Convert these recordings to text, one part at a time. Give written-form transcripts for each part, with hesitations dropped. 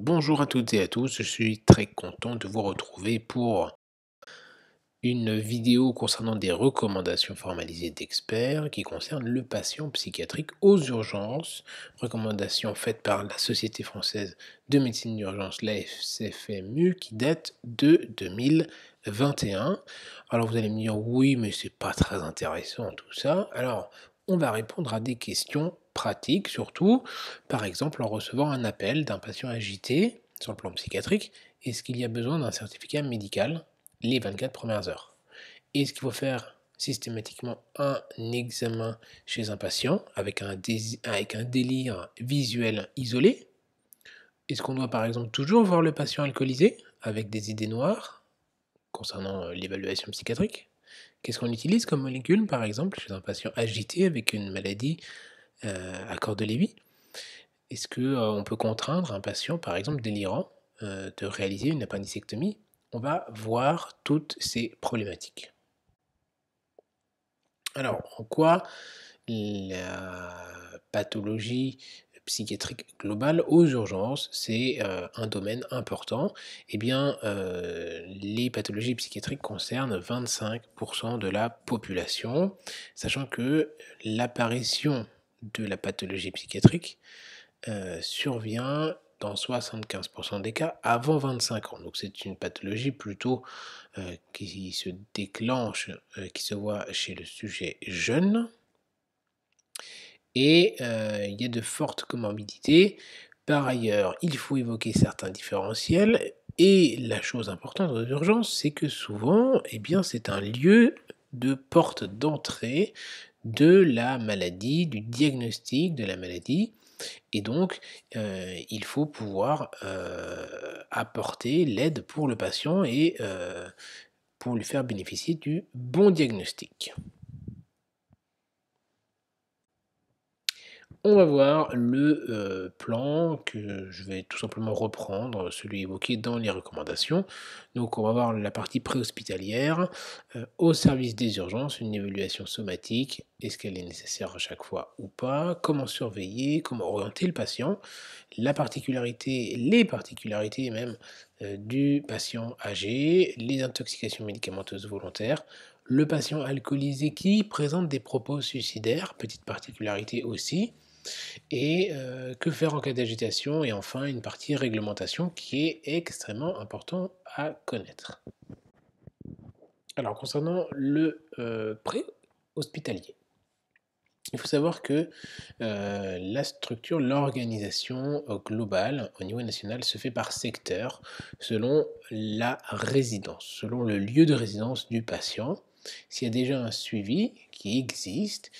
Bonjour à toutes et à tous, je suis très content de vous retrouver pour une vidéo concernant des recommandations formalisées d'experts qui concernent le patient psychiatrique aux urgences, recommandations faites par la Société française de médecine d'urgence, la FCFMU, qui date de 2021. Alors vous allez me dire oui, mais c'est pas très intéressant tout ça. Alors on va répondre à des questions pratiques, surtout par exemple en recevant un appel d'un patient agité sur le plan psychiatrique. Est-ce qu'il y a besoin d'un certificat médical les 24 premières heures? Est-ce qu'il faut faire systématiquement un examen chez un patient avec un délire visuel isolé? Est-ce qu'on doit par exemple toujours voir le patient alcoolisé avec des idées noires concernant l'évaluation psychiatrique? Qu'est-ce qu'on utilise comme molécule par exemple chez un patient agité avec une maladie à corps de Lévy? Est-ce que on peut contraindre un patient par exemple délirant de réaliser une appendicectomie? On va voir toutes ces problématiques. Alors, en quoi la pathologie psychiatrique globale aux urgences, c'est un domaine important? Eh bien, les pathologies psychiatriques concernent 25% de la population, sachant que l'apparition de la pathologie psychiatrique survient dans 75% des cas avant 25 ans. Donc c'est une pathologie plutôt qui se déclenche, qui se voit chez le sujet jeune et il y a de fortes comorbidités. Par ailleurs, il faut évoquer certains différentiels et la chose importante aux urgences, c'est que souvent, eh bien, c'est un lieu de porte d'entrée de la maladie, du diagnostic de la maladie et donc, il faut pouvoir, apporter l'aide pour le patient et pour lui faire bénéficier du bon diagnostic. On va voir le, plan que je vais tout simplement reprendre, celui évoqué dans les recommandations. Donc on va voir la partie préhospitalière, au service des urgences, une évaluation somatique. Est-ce qu'elle est nécessaire à chaque fois ou pas? Comment surveiller? Comment orienter le patient? Les particularités même, du patient âgé, les intoxications médicamenteuses volontaires, le patient alcoolisé qui présente des propos suicidaires, petite particularité aussi, et que faire en cas d'agitation? Et enfin, une partie réglementation qui est extrêmement important à connaître. Alors concernant le, pré-hospitalier, il faut savoir que, l'organisation, globale au niveau national se fait par secteur, selon la résidence, selon le lieu de résidence du patient. S'il y a déjà un suivi qui existe,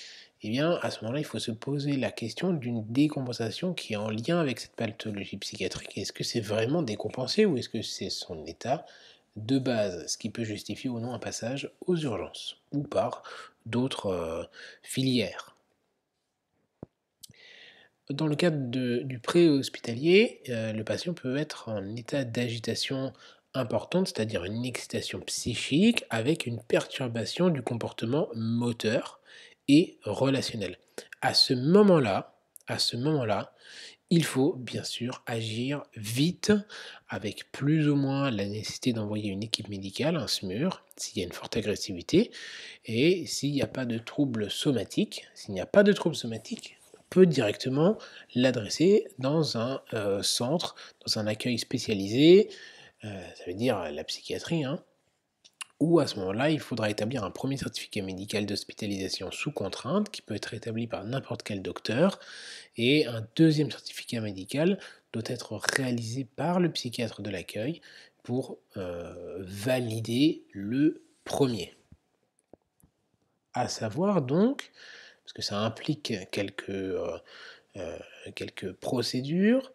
eh bien, à ce moment-là, il faut se poser la question d'une décompensation qui est en lien avec cette pathologie psychiatrique. Est-ce que c'est vraiment décompensé ou est-ce que c'est son état de base, ce qui peut justifier ou non un passage aux urgences ou par d'autres, filières? Dans le cadre du pré-hospitalier, le patient peut être en état d'agitation importante, c'est-à-dire une excitation psychique avec une perturbation du comportement moteur et relationnel. À ce moment-là à ce moment-là, il faut bien sûr agir vite avec plus ou moins la nécessité d'envoyer une équipe médicale, un SMUR, s'il y a une forte agressivité et s'il n'y a pas de troubles somatiques, on peut directement l'adresser dans un, centre, dans un accueil spécialisé, ça veut dire la psychiatrie, hein, où à ce moment-là, il faudra établir un premier certificat médical d'hospitalisation sous contrainte qui peut être établi par n'importe quel docteur et un deuxième certificat médical doit être réalisé par le psychiatre de l'accueil pour, valider le premier. À savoir donc, parce que ça implique quelques procédures,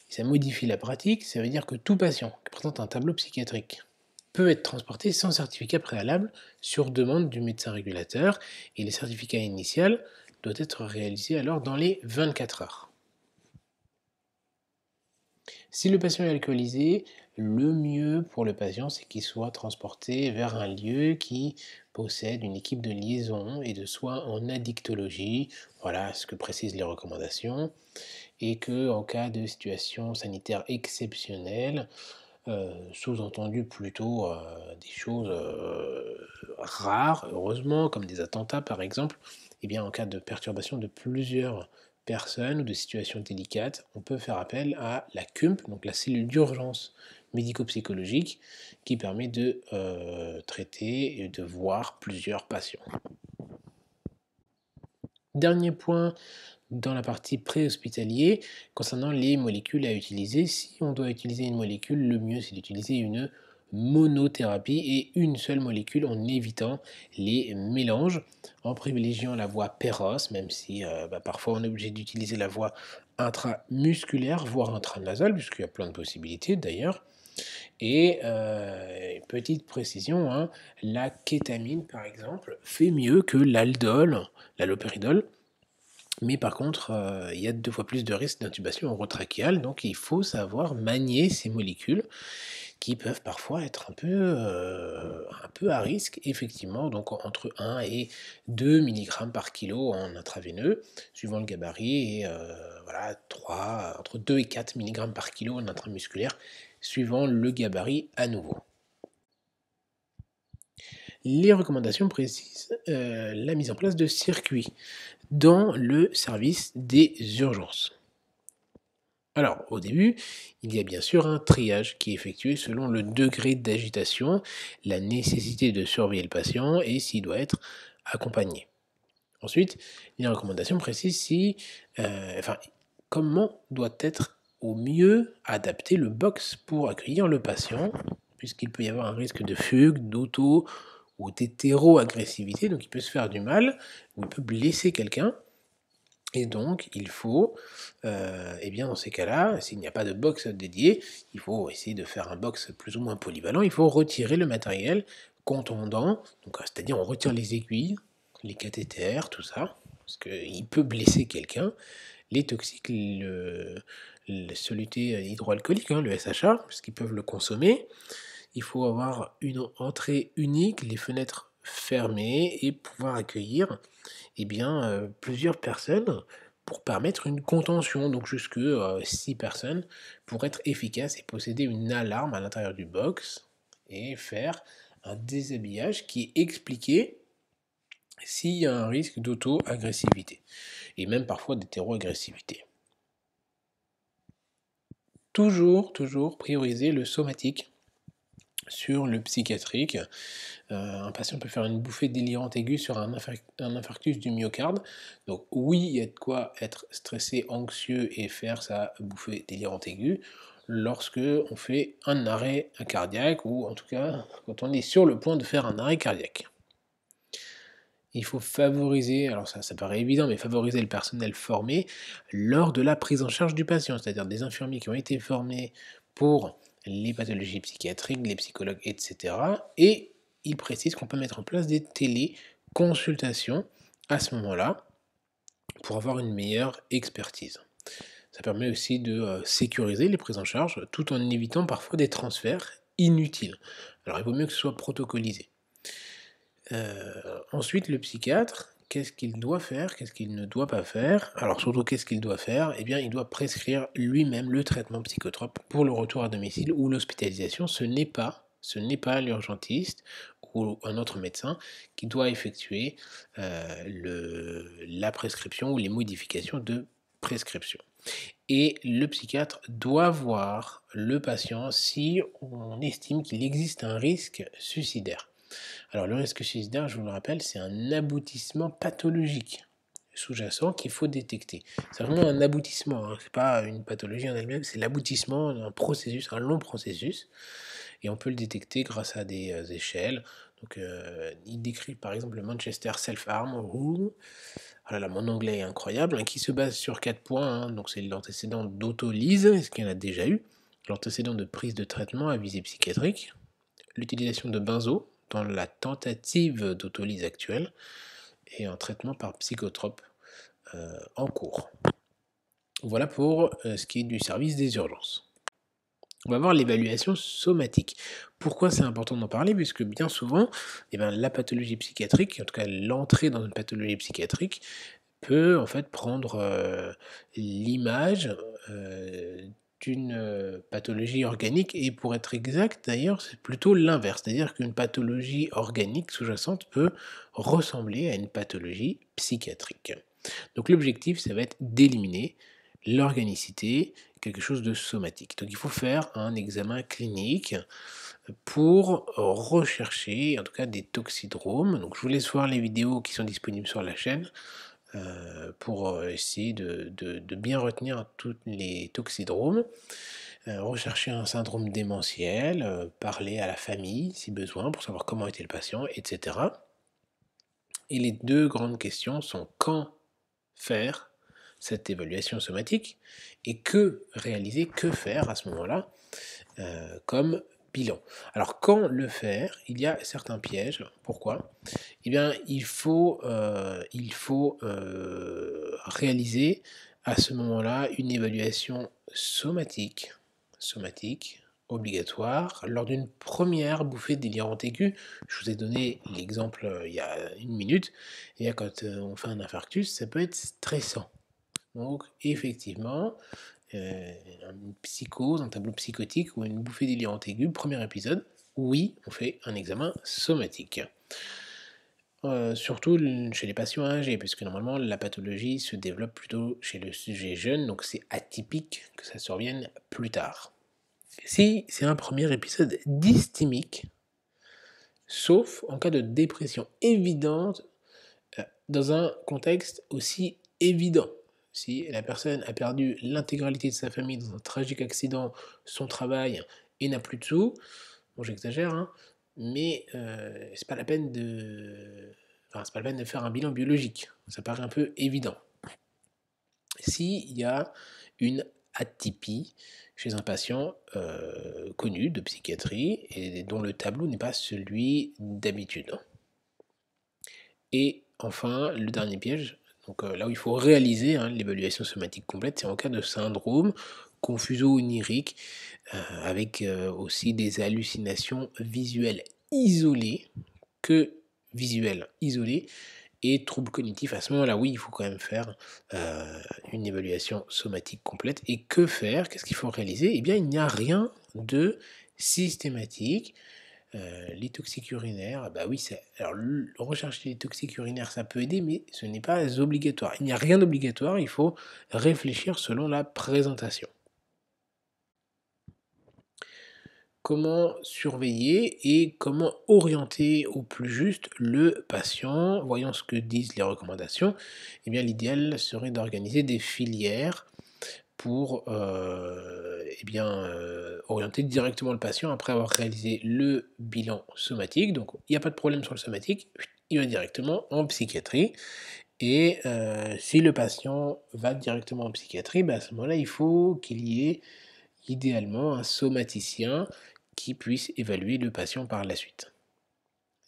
ça modifie la pratique, ça veut dire que tout patient qui présente un tableau psychiatrique peut être transporté sans certificat préalable sur demande du médecin régulateur et le certificat initial doit être réalisé alors dans les 24 heures. Si le patient est alcoolisé, le mieux pour le patient, c'est qu'il soit transporté vers un lieu qui possède une équipe de liaison et de soins en addictologie. Voilà ce que précisent les recommandations. Et que en cas de situation sanitaire exceptionnelle, sous-entendu plutôt, des choses, rares, heureusement, comme des attentats par exemple, et bien en cas de perturbation de plusieurs personnes ou de situations délicates, on peut faire appel à la CUMP, donc la cellule d'urgence médico-psychologique, qui permet de, traiter et de voir plusieurs patients. Dernier point dans la partie préhospitalier, concernant les molécules à utiliser, si on doit utiliser une molécule, le mieux c'est d'utiliser une monothérapie et une seule molécule en évitant les mélanges, en privilégiant la voie Péros, même si parfois on est obligé d'utiliser la voie intramusculaire, voire intranasale, puisqu'il y a plein de possibilités d'ailleurs. Et petite précision, hein, la kétamine par exemple fait mieux que l'aldol, l'halopéridol, mais par contre, il y a 2 fois plus de risques d'intubation orotrachéale, donc il faut savoir manier ces molécules qui peuvent parfois être un peu à risque effectivement, donc entre 1 et 2 milligrammes par kilo en intraveineux, suivant le gabarit et voilà 3 entre 2 et 4 milligrammes par kilo en intramusculaire, suivant le gabarit à nouveau. Les recommandations précisent, la mise en place de circuits dans le service des urgences. Alors, au début, il y a bien sûr un triage qui est effectué selon le degré d'agitation, la nécessité de surveiller le patient et s'il doit être accompagné. Ensuite, les recommandations précisent comment doit être au mieux adapté le box pour accueillir le patient, puisqu'il peut y avoir un risque de fugue, d'auto ou d'hétéro-agressivité, donc il peut se faire du mal, ou il peut blesser quelqu'un. Et donc, il faut, eh bien, dans ces cas-là, s'il n'y a pas de box dédié, il faut essayer de faire un box plus ou moins polyvalent. Il faut retirer le matériel contondant, donc c'est-à-dire on retire les aiguilles, les cathéters, tout ça, parce qu'il peut blesser quelqu'un. Les toxiques, le soluté hydroalcoolique, hein, le SHA, parce qu'ils peuvent le consommer. Il faut avoir une entrée unique, les fenêtres fermées et pouvoir accueillir plusieurs personnes pour permettre une contention, donc jusque 6 personnes, pour être efficace et posséder une alarme à l'intérieur du box et faire un déshabillage qui est expliqué s'il y a un risque d'auto-agressivité et même parfois d'hétéro-agressivité. Toujours prioriser le somatique sur le psychiatrique. Un patient peut faire une bouffée délirante aiguë sur un infarctus du myocarde. Donc oui, il y a de quoi être stressé, anxieux et faire sa bouffée délirante aiguë lorsque on fait un arrêt cardiaque ou en tout cas quand on est sur le point de faire un arrêt cardiaque. Il faut favoriser, alors ça paraît évident, mais favoriser le personnel formé lors de la prise en charge du patient, c'est-à-dire des infirmiers qui ont été formés pour les pathologies psychiatriques, les psychologues, etc. Et il précise qu'on peut mettre en place des téléconsultations à ce moment-là pour avoir une meilleure expertise. Ça permet aussi de sécuriser les prises en charge tout en évitant parfois des transferts inutiles. Alors il vaut mieux que ce soit protocolisé. Ensuite, le psychiatre, qu'est-ce qu'il doit faire? Qu'est-ce qu'il ne doit pas faire? Alors surtout, qu'est-ce qu'il doit faire? Eh bien, il doit prescrire lui-même le traitement psychotrope pour le retour à domicile ou l'hospitalisation. Ce n'est pas l'urgentiste ou un autre médecin qui doit effectuer, la prescription ou les modifications de prescription. Et le psychiatre doit voir le patient si on estime qu'il existe un risque suicidaire. Alors le risque suicidaire, je vous le rappelle, c'est un aboutissement pathologique sous-jacent qu'il faut détecter. C'est vraiment un aboutissement, hein, c'est pas une pathologie en elle-même, c'est l'aboutissement d'un processus, un long processus, et on peut le détecter grâce à des échelles. Donc il décrit par exemple le Manchester Self-Harm Rule, oh là là, mon anglais est incroyable, hein, qui se base sur 4 points, hein, donc c'est l'antécédent d'autolyse, est-ce qu'il y en a déjà eu, l'antécédent de prise de traitement à visée psychiatrique, l'utilisation de benzo dans la tentative d'autolyse actuelle et un traitement par psychotrope en cours. Voilà pour ce qui est du service des urgences. On va voir l'évaluation somatique. Pourquoi c'est important d'en parler? Puisque bien souvent, eh ben, la pathologie psychiatrique, en tout cas l'entrée dans une pathologie psychiatrique, peut en fait prendre, l'image, heu, d'une, pathologie organique et pour être exact d'ailleurs, c'est plutôt l'inverse. C'est-à-dire qu'une pathologie organique sous-jacente peut ressembler à une pathologie psychiatrique. Donc l'objectif, ça va être d'éliminer l'organicité, quelque chose de somatique. Donc il faut faire un examen clinique pour rechercher en tout cas des toxidromes. Donc je vous laisse voir les vidéos qui sont disponibles sur la chaîne pour essayer de bien retenir tous les toxidromes, rechercher un syndrome démentiel, parler à la famille si besoin pour savoir comment était le patient, etc. Et les deux grandes questions sont quand faire cette évaluation somatique et que réaliser, que faire à ce moment-là comme bilan. Alors quand le faire, il y a certains pièges. Pourquoi? Eh bien, réaliser à ce moment-là une évaluation somatique obligatoire lors d'une première bouffée délirante aiguë. Je vous ai donné l'exemple, il y a une minute et là quand, on fait un infarctus, ça peut être stressant. Donc effectivement, une psychose, un tableau psychotique ou une bouffée délirante aiguë, premier épisode, oui, on fait un examen somatique. Surtout chez les patients âgés, puisque normalement la pathologie se développe plutôt chez le sujet jeune, donc c'est atypique que ça survienne plus tard. Si c'est un premier épisode dysthymique, sauf en cas de dépression évidente, dans un contexte aussi évident. Si la personne a perdu l'intégralité de sa famille dans un tragique accident, son travail et n'a plus de sous, bon j'exagère, hein, mais c'est pas la peine de c'est pas la peine de faire un bilan biologique. Ça paraît un peu évident. S'il y a une atypie chez un patient connu de psychiatrie et dont le tableau n'est pas celui d'habitude. Et enfin, le dernier piège, donc là où il faut réaliser l'évaluation somatique complète, c'est en cas de syndrome confuso-onirique avec aussi des hallucinations visuelles isolées, que visuelles isolées, et troubles cognitifs. À ce moment-là, oui, il faut quand même faire une évaluation somatique complète. Et que faire? Qu'est-ce qu'il faut réaliser? Eh bien, il n'y a rien de systématique. Les toxiques urinaires, bah oui, alors rechercher les toxiques urinaires, ça peut aider, mais ce n'est pas obligatoire. Il n'y a rien d'obligatoire, il faut réfléchir selon la présentation. Comment surveiller et comment orienter au plus juste le patient? Voyons ce que disent les recommandations. Eh bien, l'idéal serait d'organiser des filières pour orienter directement le patient après avoir réalisé le bilan somatique. Donc, il n'y a pas de problème sur le somatique, il va directement en psychiatrie. Et si le patient va directement en psychiatrie, bah, à ce moment-là, il faut qu'il y ait idéalement un somaticien qui puisse évaluer le patient par la suite.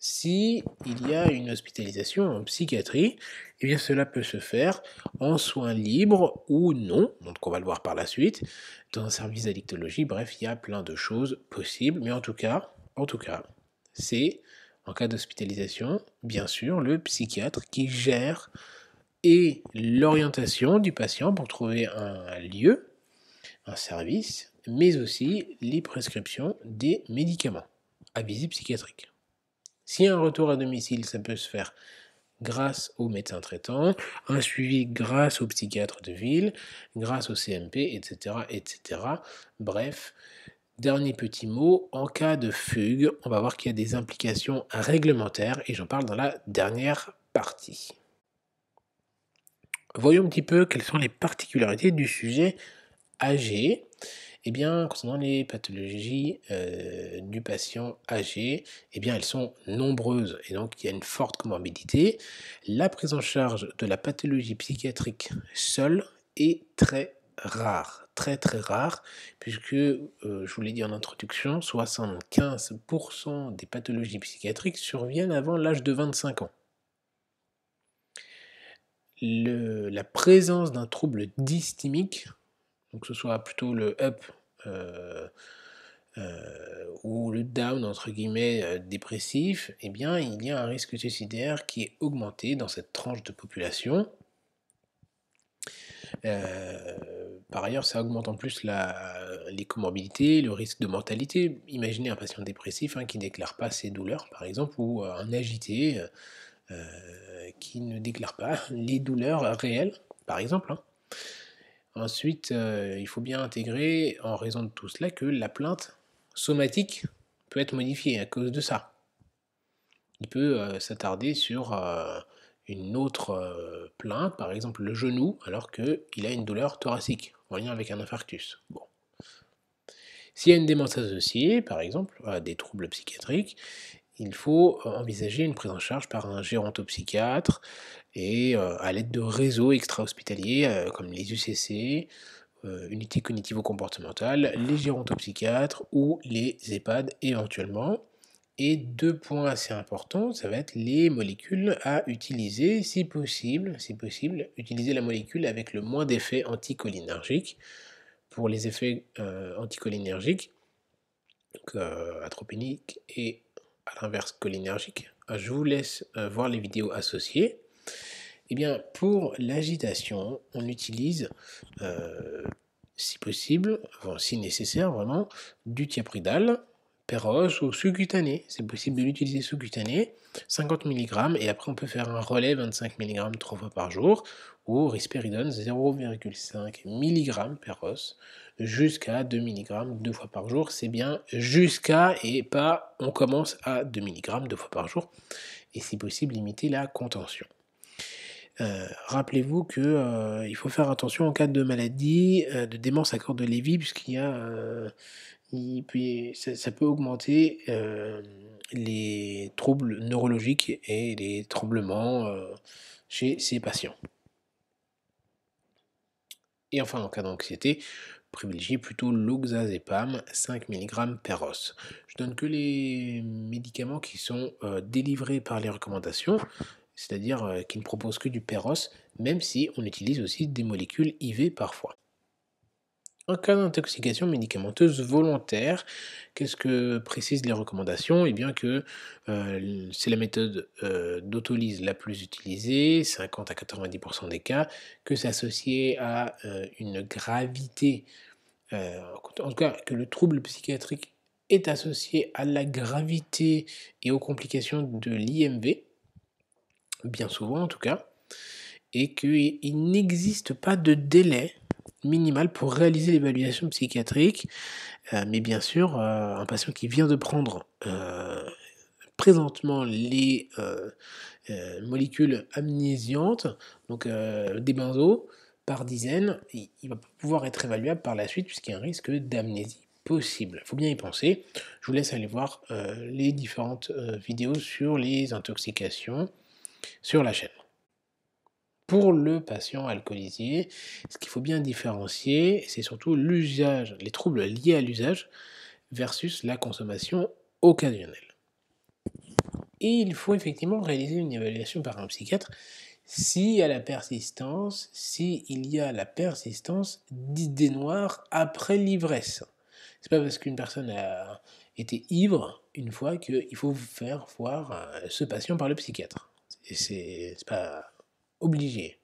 Si il y a une hospitalisation en psychiatrie, eh bien cela peut se faire en soins libres ou non, donc on va le voir par la suite, dans un service d'addictologie, bref, il y a plein de choses possibles, mais en tout cas, c'est en cas d'hospitalisation, bien sûr, le psychiatre qui gère et l'orientation du patient pour trouver un lieu, un service, mais aussi les prescriptions des médicaments à visée psychiatrique. Si un retour à domicile, ça peut se faire grâce au médecin traitant, un suivi grâce au psychiatre de ville, grâce au CMP, etc., etc. Bref, dernier petit mot, en cas de fugue, on va voir qu'il y a des implications réglementaires et j'en parle dans la dernière partie. Voyons un petit peu quelles sont les particularités du sujet âgé. Eh bien, concernant les pathologies du patient âgé, eh bien, elles sont nombreuses et donc il y a une forte comorbidité. La prise en charge de la pathologie psychiatrique seule est très rare, très très rare, puisque, je vous l'ai dit en introduction, 75% des pathologies psychiatriques surviennent avant l'âge de 25 ans. La présence d'un trouble dysthymique, donc que ce soit plutôt le up ou le down entre guillemets dépressif, eh bien il y a un risque suicidaire qui est augmenté dans cette tranche de population. Par ailleurs, ça augmente en plus les comorbidités, le risque de mortalité. Imaginez un patient dépressif, hein, qui ne déclare pas ses douleurs, par exemple, ou un agité qui ne déclare pas les douleurs réelles, par exemple, hein. Ensuite, il faut bien intégrer, en raison de tout cela, que la plainte somatique peut être modifiée à cause de ça. Il peut s'attarder sur une autre plainte, par exemple le genou, alors qu'il a une douleur thoracique en lien avec un infarctus. Bon. S'il y a une démence associée, par exemple, à des troubles psychiatriques, il faut envisager une prise en charge par un gérontopsychiatre et à l'aide de réseaux extra-hospitaliers comme les UCC, unités cognitivo-comportementales, les gérontopsychiatres ou les EHPAD éventuellement. Et 2 points assez importants, ça va être les molécules à utiliser si possible, utiliser la molécule avec le moins d'effets anticholinergiques. Pour les effets anticholinergiques, donc atropiniques et à l'inverse cholinergiques, je vous laisse voir les vidéos associées. Eh bien, pour l'agitation, on utilise, si possible, enfin, si nécessaire vraiment, du thiopridal, Perros ou sous-cutané. C'est possible de l'utiliser sous-cutané, 50 mg, et après on peut faire un relais 25 mg 3 fois par jour, ou risperidone 0,5 mg Perros, jusqu'à 2 mg 2 fois par jour. C'est bien jusqu'à et pas on commence à 2 mg 2 fois par jour, et si possible limiter la contention. Rappelez-vous que il faut faire attention en cas de maladie, de démence à corps de Lévy, puisqu'il y a, ça peut augmenter les troubles neurologiques et les tremblements chez ces patients. Et enfin, en cas d'anxiété, privilégiez plutôt l'oxazépam 5 mg Perros. Je donne que les médicaments qui sont délivrés par les recommandations, c'est-à-dire qui ne proposent que du Perros, même si on utilise aussi des molécules IV parfois. En cas d'intoxication médicamenteuse volontaire, qu'est-ce que précisent les recommandations? Eh bien que c'est la méthode d'autolyse la plus utilisée, 50 à 90% des cas, que c'est associé à une gravité, en tout cas que le trouble psychiatrique est associé à la gravité et aux complications de l'IMV, bien souvent en tout cas, et qu'il n'existe pas de délai minimal pour réaliser l'évaluation psychiatrique, mais bien sûr, un patient qui vient de prendre présentement les molécules amnésiantes, donc des benzos, par dizaines, il va pouvoir être évaluable par la suite puisqu'il y a un risque d'amnésie possible. Il faut bien y penser. Je vous laisse aller voir les différentes vidéos sur les intoxications sur la chaîne. Pour le patient alcoolisé, ce qu'il faut bien différencier, c'est surtout l'usage, les troubles liés à l'usage versus la consommation occasionnelle. Et il faut effectivement réaliser une évaluation par un psychiatre s'il y a la persistance d'idées noires après l'ivresse. C'est pas parce qu'une personne a été ivre une fois qu'il faut faire voir ce patient par le psychiatre. C'est pas obligé.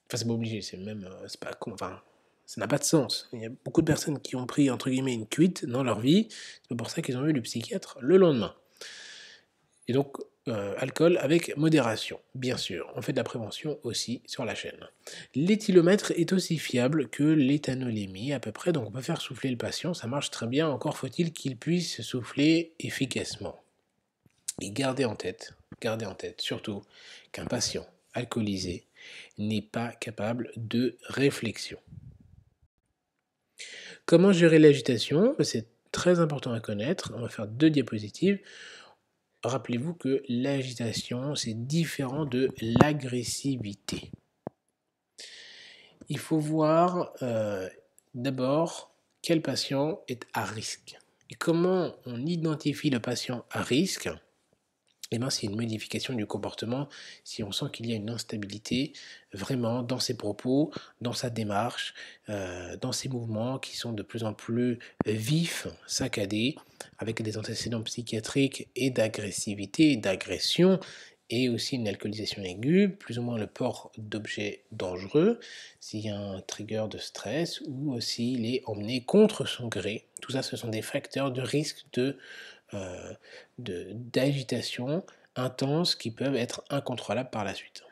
Enfin, c'est pas obligé, c'est même, c'est pas enfin, ça n'a pas de sens. Il y a beaucoup de personnes qui ont pris, entre guillemets, une cuite dans leur vie, c'est pas pour ça qu'ils ont vu le psychiatre le lendemain. Et donc, alcool avec modération, bien sûr. On fait de la prévention aussi sur la chaîne. L'éthylomètre est aussi fiable que l'éthanolémie à peu près, donc on peut faire souffler le patient, ça marche très bien, encore faut-il qu'il puisse souffler efficacement. Et gardez en tête surtout qu'un patient alcoolisé n'est pas capable de réflexion. Comment gérer l'agitation? C'est très important à connaître. On va faire 2 diapositives. Rappelez-vous que l'agitation, c'est différent de l'agressivité. Il faut voir d'abord quel patient est à risque. Et comment on identifie le patient à risque? eh ben, c'est une modification du comportement si on sent qu'il y a une instabilité vraiment dans ses propos, dans sa démarche, dans ses mouvements qui sont de plus en plus vifs, saccadés, avec des antécédents psychiatriques et d'agressivité, et d'agression, et aussi une alcoolisation aiguë, plus ou moins le port d'objets dangereux, s'il y a un trigger de stress ou s'il est emmené contre son gré. Tout ça, ce sont des facteurs de risque euh, d'agitation intense qui peuvent être incontrôlables par la suite.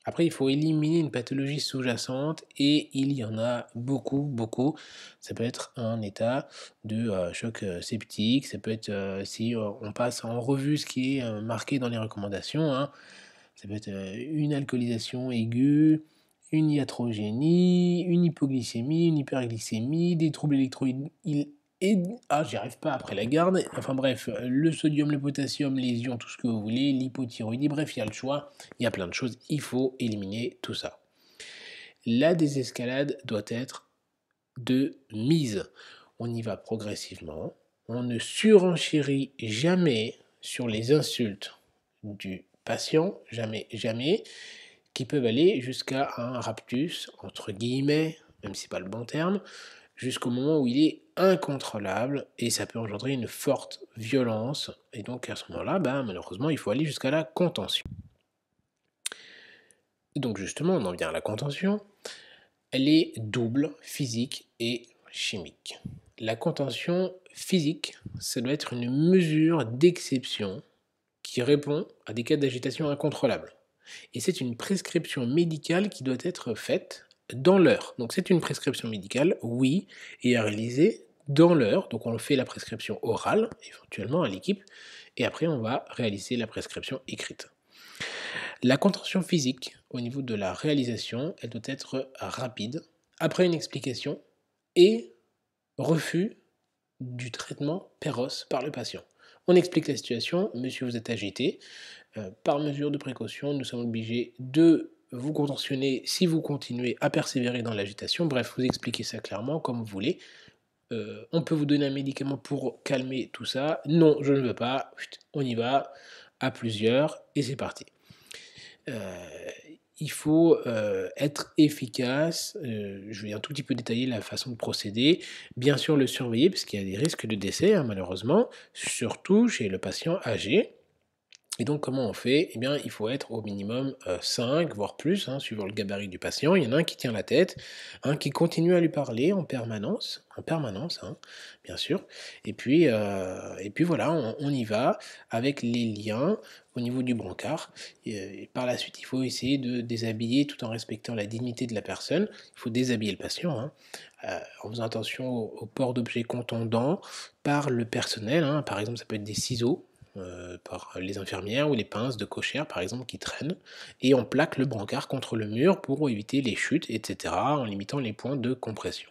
Après, il faut éliminer une pathologie sous-jacente et il y en a beaucoup, beaucoup. Ça peut être un état de choc septique, ça peut être, si on passe en revue ce qui est marqué dans les recommandations, hein, ça peut être une alcoolisation aiguë, une iatrogénie, une hypoglycémie, une hyperglycémie, des troubles électrolytes et j'y arrive pas après la garde. Enfin bref, le sodium, le potassium, les ions, tout ce que vous voulez, l'hypothyroïdie, bref, il y a le choix, il y a plein de choses, il faut éliminer tout ça. La désescalade doit être de mise. On y va progressivement, on ne surenchérit jamais sur les insultes du patient, jamais, jamais, qui peuvent aller jusqu'à un raptus, entre guillemets, même si c'est pas le bon terme, jusqu'au moment où il est incontrôlable et ça peut engendrer une forte violence. Et donc à ce moment-là, malheureusement, il faut aller jusqu'à la contention. Donc justement, on en vient à la contention. Elle est double, physique et chimique. La contention physique, ça doit être une mesure d'exception qui répond à des cas d'agitation incontrôlable. Et c'est une prescription médicale qui doit être faite dans l'heure. Donc c'est une prescription médicale, oui, et à réaliser dans l'heure. Donc on fait la prescription orale, éventuellement à l'équipe, et après on va réaliser la prescription écrite. La contention physique, au niveau de la réalisation, elle doit être rapide, après une explication, et refus du traitement péros par le patient. On explique la situation, monsieur vous êtes agité, par mesure de précaution, nous sommes obligés de vous contentionner si vous continuez à persévérer dans l'agitation. Bref, vous expliquez ça clairement comme vous voulez. On peut vous donner un médicament pour calmer tout ça. Non, je ne veux pas. On y va à plusieurs et c'est parti. Il faut être efficace. Je vais un tout petit peu détailler la façon de procéder. Bien sûr, le surveiller parce qu'il y a des risques de décès, hein, malheureusement, surtout chez le patient âgé. Et donc, comment on fait? Eh bien, il faut être au minimum 5, voire plus, hein, suivant le gabarit du patient. Il y en a un qui tient la tête, un qui continue à lui parler en permanence, hein, bien sûr. Et puis voilà, on y va avec les liens au niveau du brancard. Et par la suite, il faut essayer de déshabiller tout en respectant la dignité de la personne. Il faut déshabiller le patient, hein, en faisant attention au port d'objets contondants par le personnel, hein. Par exemple, ça peut être des ciseaux par les infirmières ou les pinces de cochère par exemple qui traînent, et on plaque le brancard contre le mur pour éviter les chutes, etc., en limitant les points de compression.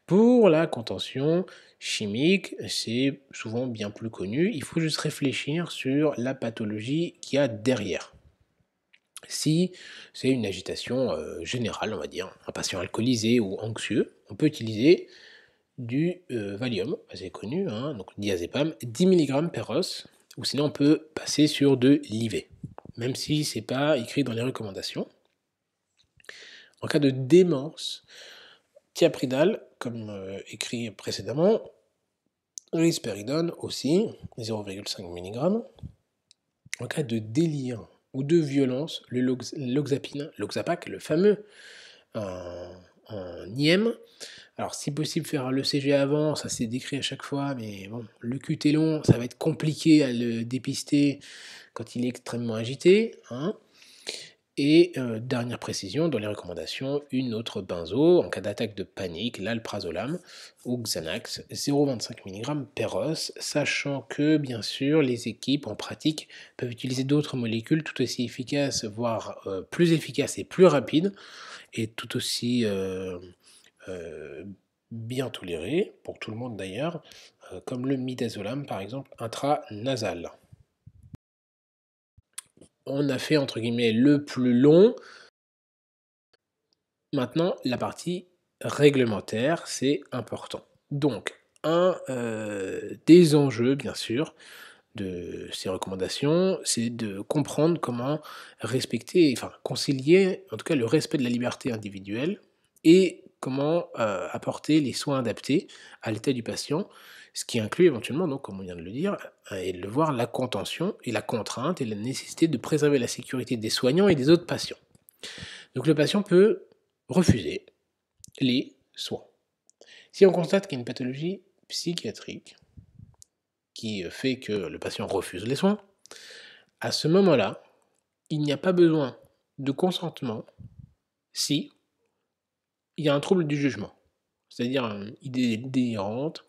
Pour la contention chimique, c'est souvent bien plus connu, il faut juste réfléchir sur la pathologie qu'il y a derrière. Si c'est une agitation générale, on va dire, un patient alcoolisé ou anxieux, on peut utiliser du Valium, assez connu, hein, donc diazépam, 10 mg per os, ou sinon on peut passer sur de l'IV, même si c'est pas écrit dans les recommandations. En cas de démence, thiapridal, comme écrit précédemment, risperidone aussi, 0,5 mg. En cas de délire ou de violence, le l'oxapine, l'oxapac, le fameux en IM. Alors, si possible, faire le CG avant, ça c'est décrit à chaque fois, mais bon, le QT long, ça va être compliqué à le dépister quand il est extrêmement agité, hein. Et dernière précision, dans les recommandations, une autre benzo, en cas d'attaque de panique, l'alprazolam ou Xanax, 0,25 mg per os, sachant que, bien sûr, les équipes en pratique peuvent utiliser d'autres molécules tout aussi efficaces, voire plus efficaces et plus rapides, et tout aussi euh, bien tolérées, pour tout le monde d'ailleurs, comme le midazolam par exemple intranasal. On a fait entre guillemets le plus long. Maintenant, la partie réglementaire, c'est important. Donc, un des enjeux, bien sûr, de ces recommandations, c'est de comprendre comment respecter, enfin concilier en tout cas le respect de la liberté individuelle et comment apporter les soins adaptés à l'état du patient, ce qui inclut éventuellement, donc, comme on vient de le dire, et de le voir, la contention et la contrainte et la nécessité de préserver la sécurité des soignants et des autres patients. Donc le patient peut refuser les soins. Si on constate qu'il y a une pathologie psychiatrique qui fait que le patient refuse les soins, à ce moment-là, il n'y a pas besoin de consentement si il y a un trouble du jugement, c'est-à-dire une idée délirante,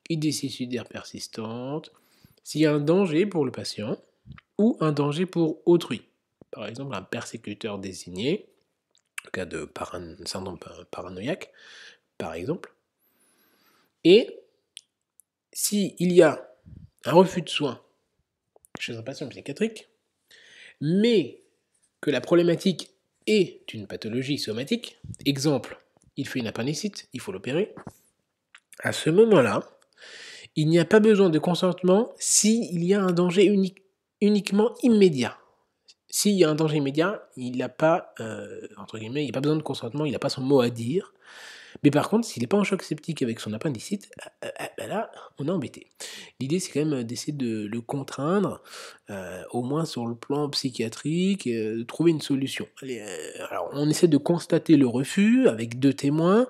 idée suicidaire persistante, s'il y a un danger pour le patient ou un danger pour autrui, par exemple un persécuteur désigné, en cas de syndrome paranoïaque, par exemple, et s'il y a un refus de soins chez un patient psychiatrique, mais que la problématique est une pathologie somatique, exemple, il fait une appendicite, il faut l'opérer, à ce moment-là, il n'y a pas besoin de consentement s'il y a un danger uniquement immédiat. S'il y a un danger immédiat, il n'a pas, entre guillemets, il n'y a pas besoin de consentement, il n'a pas son mot à dire. Mais par contre, s'il n'est pas en choc septique avec son appendicite, ben là, on est embêté. L'idée, c'est quand même d'essayer de le contraindre, au moins sur le plan psychiatrique, de trouver une solution. Alors, on essaie de constater le refus avec 2 témoins.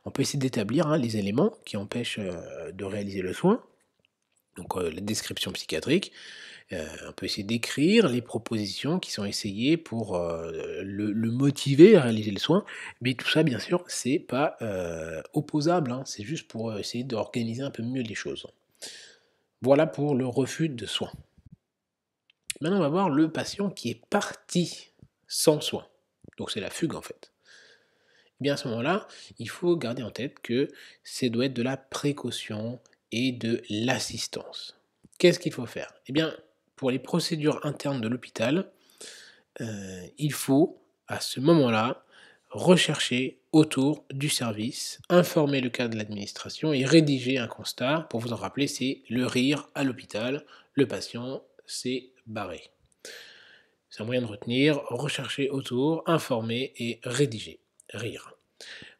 On peut essayer d'établir les éléments qui empêchent de réaliser le soin. Donc, la description psychiatrique. On peut essayer d'écrire les propositions qui sont essayées pour le motiver à réaliser le soin, mais tout ça, bien sûr, c'est pas opposable, c'est juste pour essayer d'organiser un peu mieux les choses. Voilà pour le refus de soins. Maintenant, on va voir le patient qui est parti sans soins. Donc c'est la fugue en fait. Et bien à ce moment-là, il faut garder en tête que ça doit être de la précaution et de l'assistance. Qu'est-ce qu'il faut faire? Eh bien, pour les procédures internes de l'hôpital, il faut, à ce moment-là, rechercher autour du service, informer le cadre de l'administration et rédiger un constat. Pour vous en rappeler, c'est le rire à l'hôpital, le patient s'est barré. C'est un moyen de retenir, rechercher autour, informer et rédiger, rire.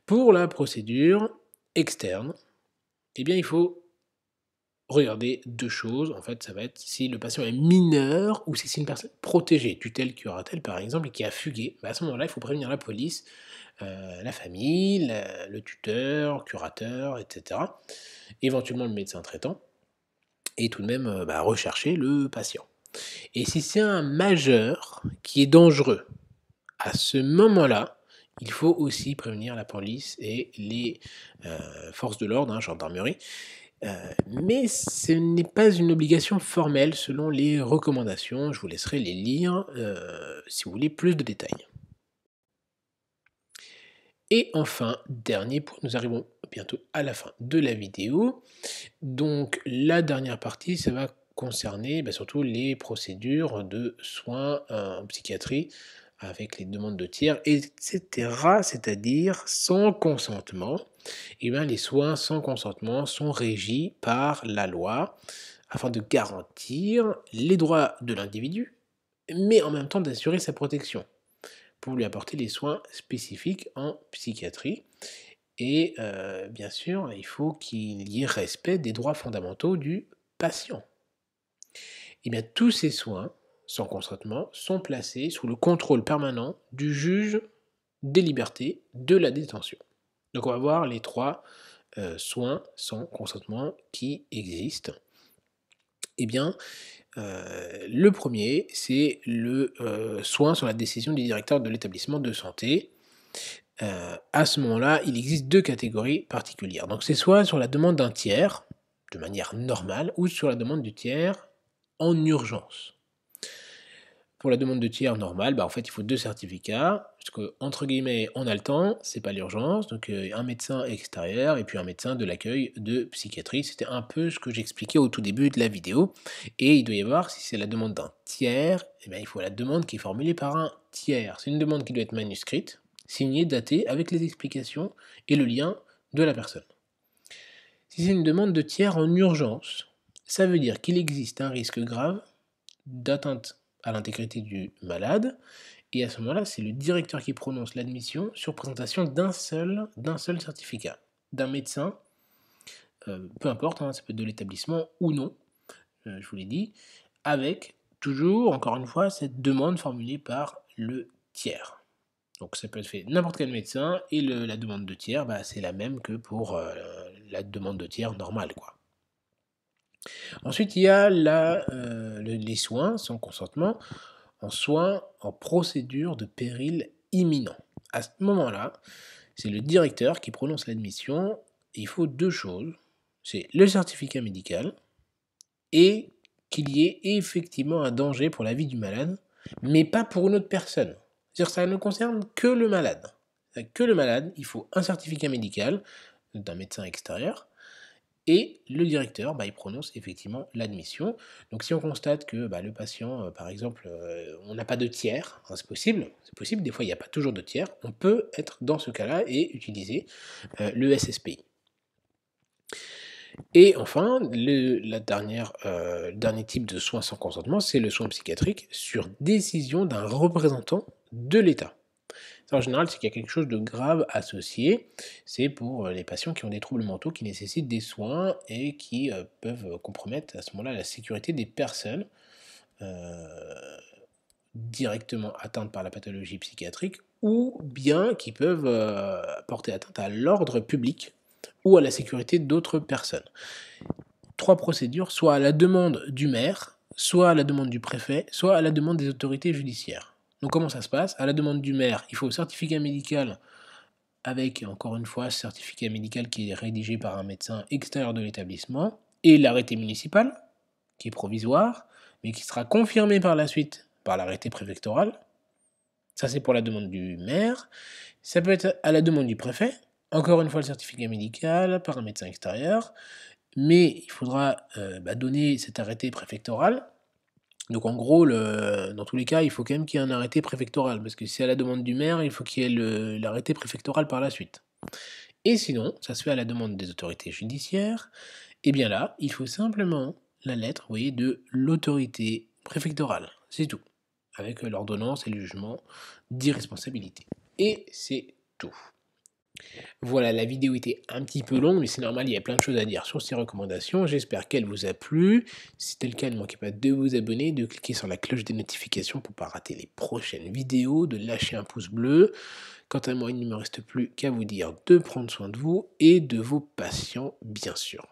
Pour la procédure externe, eh bien, il faut regarder 2 choses, en fait, ça va être si le patient est mineur ou si c'est une personne protégée, tutelle, curatelle par exemple, et qui a fugué. À ce moment-là, il faut prévenir la police, la famille, le tuteur, curateur, etc. Éventuellement le médecin traitant, et tout de même rechercher le patient. Et si c'est un majeur qui est dangereux, à ce moment-là, il faut aussi prévenir la police et les forces de l'ordre, gendarmerie. Mais ce n'est pas une obligation formelle selon les recommandations. Je vous laisserai les lire si vous voulez plus de détails. Et enfin, dernier point, nous arrivons bientôt à la fin de la vidéo. Donc la dernière partie, ça va concerner surtout les procédures de soins en psychiatrie avec les demandes de tiers, etc. C'est-à-dire sans consentement. Et bien, les soins sans consentement sont régis par la loi afin de garantir les droits de l'individu, mais en même temps d'assurer sa protection pour lui apporter les soins spécifiques en psychiatrie. Et bien sûr, il faut qu'il y ait respect des droits fondamentaux du patient. Et bien, tous ces soins sans consentement sont placés sous le contrôle permanent du juge des libertés de la détention. Donc on va voir les 3 soins sans consentement qui existent. Eh bien, le premier, c'est le soin sur la décision du directeur de l'établissement de santé. À ce moment-là, il existe 2 catégories particulières. Donc c'est soit sur la demande d'un tiers, de manière normale, ou sur la demande du tiers en urgence. Pour la demande de tiers normale, en fait, il faut 2 certificats, parce que, entre guillemets, on a le temps, c'est pas l'urgence, donc un médecin extérieur et puis un médecin de l'accueil de psychiatrie. C'était un peu ce que j'expliquais au tout début de la vidéo. Et il doit y avoir, si c'est la demande d'un tiers, il faut la demande qui est formulée par un tiers. C'est une demande qui doit être manuscrite, signée, datée, avec les explications et le lien de la personne. Si c'est une demande de tiers en urgence, ça veut dire qu'il existe un risque grave d'atteinte à l'intégrité du malade, et à ce moment-là, c'est le directeur qui prononce l'admission sur présentation d'un seul certificat, d'un médecin, peu importe, hein, ça peut être de l'établissement ou non, je vous l'ai dit, avec toujours, encore une fois, cette demande formulée par le tiers. Donc ça peut être fait n'importe quel médecin, et la demande de tiers, bah, c'est la même que pour la demande de tiers normale, quoi. Ensuite, il y a les soins sans consentement, en soins en procédure de péril imminent. À ce moment-là, c'est le directeur qui prononce l'admission. Il faut deux choses, c'est le certificat médical et qu'il y ait effectivement un danger pour la vie du malade, mais pas pour une autre personne. C'est-à-dire que ça ne concerne que le malade. Que le malade, il faut un certificat médical d'un médecin extérieur, et le directeur, bah, il prononce effectivement l'admission. Donc si on constate que bah, le patient, par exemple, on n'a pas de tiers, hein, c'est possible, des fois il n'y a pas toujours de tiers, on peut être dans ce cas-là et utiliser le SSPI. Et enfin, le dernier type de soin sans consentement, c'est le soin psychiatrique sur décision d'un représentant de l'État. En général, c'est qu'il y a quelque chose de grave associé. C'est pour les patients qui ont des troubles mentaux qui nécessitent des soins et qui peuvent compromettre à ce moment-là la sécurité des personnes directement atteintes par la pathologie psychiatrique, ou bien qui peuvent porter atteinte à l'ordre public ou à la sécurité d'autres personnes. 3 procédures, soit à la demande du maire, soit à la demande du préfet, soit à la demande des autorités judiciaires. Donc comment ça se passe? À la demande du maire, il faut certificat médical avec, encore une fois, ce certificat médical qui est rédigé par un médecin extérieur de l'établissement, et l'arrêté municipal, qui est provisoire, mais qui sera confirmé par la suite par l'arrêté préfectoral. Ça, c'est pour la demande du maire. Ça peut être à la demande du préfet, encore une fois, le certificat médical par un médecin extérieur, mais il faudra donner cet arrêté préfectoral. Donc en gros, dans tous les cas, il faut quand même qu'il y ait un arrêté préfectoral, parce que si c'est à la demande du maire, il faut qu'il y ait l'arrêté préfectoral par la suite. Et sinon, ça se fait à la demande des autorités judiciaires, et bien là, il faut simplement la lettre, vous voyez, de l'autorité préfectorale, c'est tout, avec l'ordonnance et le jugement d'irresponsabilité. Et c'est tout. Voilà, la vidéo était un petit peu longue, mais c'est normal, il y a plein de choses à dire sur ces recommandations. J'espère qu'elle vous a plu. Si c'était le cas, ne manquez pas de vous abonner, de cliquer sur la cloche des notifications pour ne pas rater les prochaines vidéos, de lâcher un pouce bleu. Quant à moi, il ne me reste plus qu'à vous dire de prendre soin de vous et de vos patients, bien sûr.